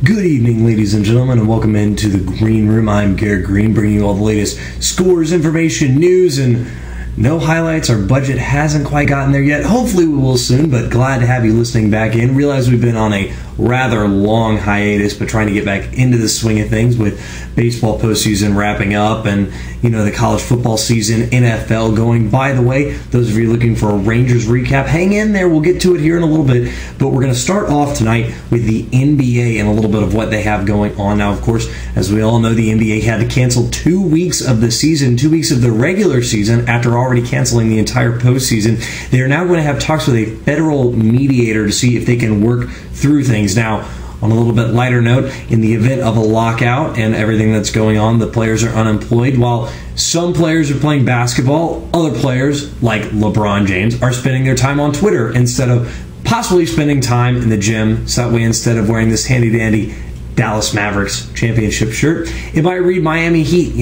Good evening, ladies and gentlemen, and welcome into the Greene Room. I'm Garrett Greene, bringing you all the latest scores, information, news, and no highlights. Our budget hasn't quite gotten there yet. Hopefully we will soon, but glad to have you listening back in. Realize we've been on a rather long hiatus, but trying to get back into the swing of things with baseball postseason wrapping up and, the college football season, NFL going. By the way, those of you looking for a Rangers recap, hang in there. We'll get to it here in a little bit, but we're going to start off tonight with the NBA and a little bit of what they have going on. Now, of course, as we all know, the NBA had to cancel 2 weeks of the season, 2 weeks of the regular season after already canceling the entire postseason. They are now going to have talks with a federal mediator to see if they can work through things. Now, on a little bit lighter note, in the event of a lockout and everything that's going on, the players are unemployed. While some players are playing basketball, other players, like LeBron James, are spending their time on Twitter instead of possibly spending time in the gym. So that way, instead of wearing this handy-dandy Dallas Mavericks championship shirt, it might read Miami Heat,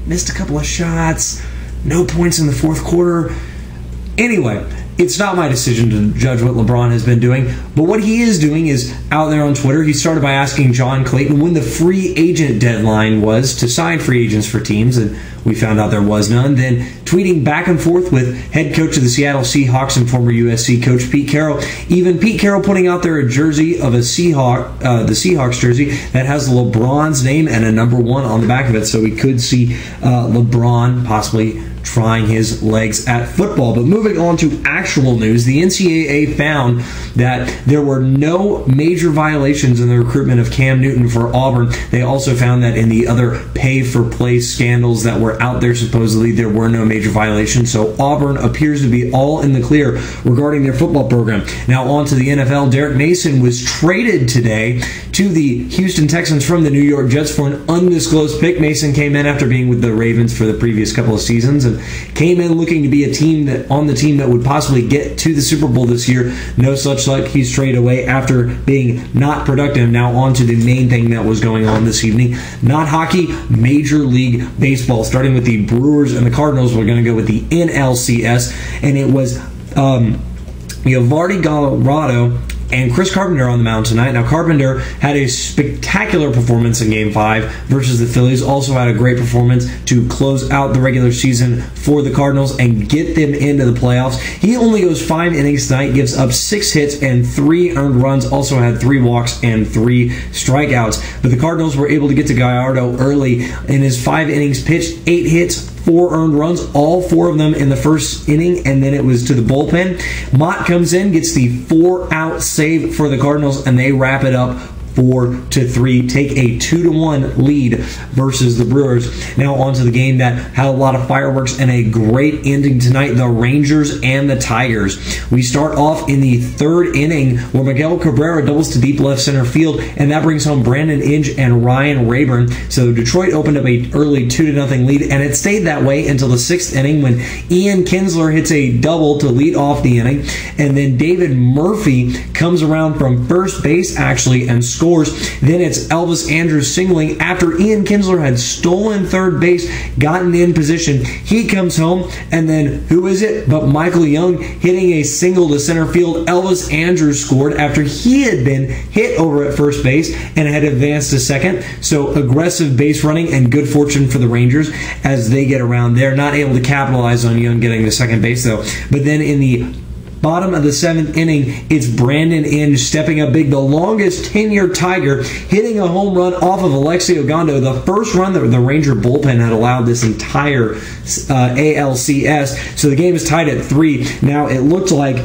missed a couple of shots, no points in the fourth quarter. Anyway, it's not my decision to judge what LeBron has been doing, but what he is doing is out there on Twitter. He started by asking John Clayton when the free agent deadline was to sign free agents for teams, and we found out there was none. Then tweeting back and forth with head coach of the Seattle Seahawks and former USC coach Pete Carroll. Even Pete Carroll putting out there a jersey of a the Seahawks jersey that has LeBron's name and a number 1 on the back of it, so we could see LeBron possibly trying his legs at football. But moving on to actual news, the NCAA found that there were no major violations in the recruitment of Cam Newton for Auburn. They also found that in the other pay-for-play scandals that were out there, supposedly, there were no major violations. So Auburn appears to be all in the clear regarding their football program. Now on to the NFL. Derek Mason was traded today to the Houston Texans from the New York Jets for an undisclosed pick. Mason came in after being with the Ravens for the previous couple of seasons and came in looking to be on the team that would possibly get to the Super Bowl this year. No such luck. He's traded away after being not productive. Now on to the main thing that was going on this evening. Not hockey, Major League Baseball. Starting with the Brewers and the Cardinals, we're going to go with the NLCS, and it was Vardy Colorado and Chris Carpenter on the mound tonight. Now, Carpenter had a spectacular performance in Game 5 versus the Phillies. Also had a great performance to close out the regular season for the Cardinals and get them into the playoffs. He only goes 5 innings tonight, gives up 6 hits and 3 earned runs. Also had 3 walks and 3 strikeouts. But the Cardinals were able to get to Gallardo early in his 5 innings pitched, 8 hits, 4 earned runs, all 4 of them in the first inning, and then it was to the bullpen. Mott comes in, gets the 4-out save for the Cardinals, and they wrap it up 4-3, take a 2-1 lead versus the Brewers. Now on to the game that had a lot of fireworks and a great ending tonight, the Rangers and the Tigers. We start off in the 3rd inning where Miguel Cabrera doubles to deep left center field, and that brings home Brandon Inge and Ryan Rayburn. So Detroit opened up a early 2-0 lead, and it stayed that way until the 6th inning when Ian Kinsler hits a double to lead off the inning, and then David Murphy comes around from first base actually and scores. Then it's Elvis Andrus singling after Ian Kinsler had stolen third base, gotten in position. He comes home, and then who is it but Michael Young hitting a single to center field. Elvis Andrus scored after he had been hit over at first base and had advanced to second. So aggressive base running and good fortune for the Rangers as they get around. They're not able to capitalize on Young getting to second base though. But then in the bottom of the 7th inning, it's Brandon Inge stepping up big, the longest tenure Tiger, hitting a home run off of Alexi Ogando, the first run that the Ranger bullpen had allowed this entire ALCS. So the game is tied at 3. Now it looked like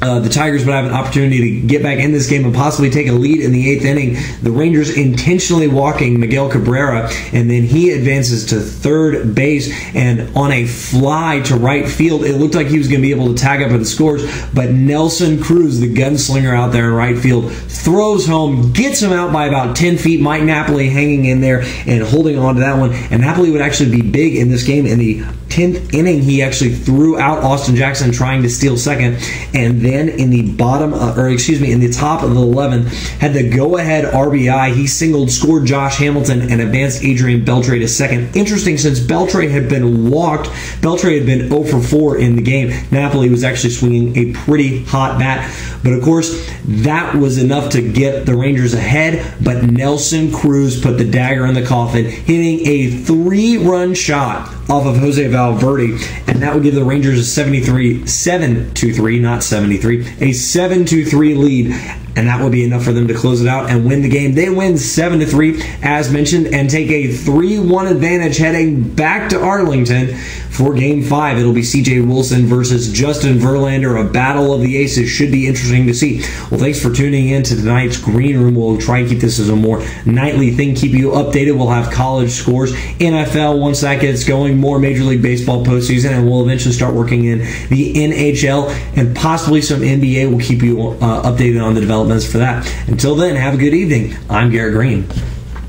the Tigers would have an opportunity to get back in this game and possibly take a lead in the 8th inning. The Rangers intentionally walking Miguel Cabrera, and then he advances to third base, and on a fly to right field, it looked like he was going to be able to tag up and scores, but Nelson Cruz, the gunslinger out there in right field, throws home, gets him out by about 10 feet. Mike Napoli hanging in there and holding on to that one, and Napoli would actually be big in this game. In the 10th inning, he actually threw out Austin Jackson trying to steal second, and then man in the in the top of the 11th had the go-ahead RBI. He singled, scored Josh Hamilton, and advanced Adrian Beltre to second. Interesting, since Beltre had been walked, Beltre had been 0 for 4 in the game. Napoli was actually swinging a pretty hot bat, but of course, that was enough to get the Rangers ahead, but Nelson Cruz put the dagger in the coffin, hitting a 3-run shot off of Jose Valverde, and that would give the Rangers a 7-3 lead, and that would be enough for them to close it out and win the game. They win 7-3, as mentioned, and take a 3-1 advantage heading back to Arlington for Game 5. It'll be C.J. Wilson versus Justin Verlander, a battle of the aces. Should be interesting to see. Well, thanks for tuning in to tonight's Green Room. We'll try and keep this as a more nightly thing, keep you updated. We'll have college scores, NFL once that gets going, more Major League Baseball postseason, and we'll eventually start working in the NHL and possibly some NBA. We'll keep you updated on the developments for that. Until then, have a good evening. I'm Garrett Greene.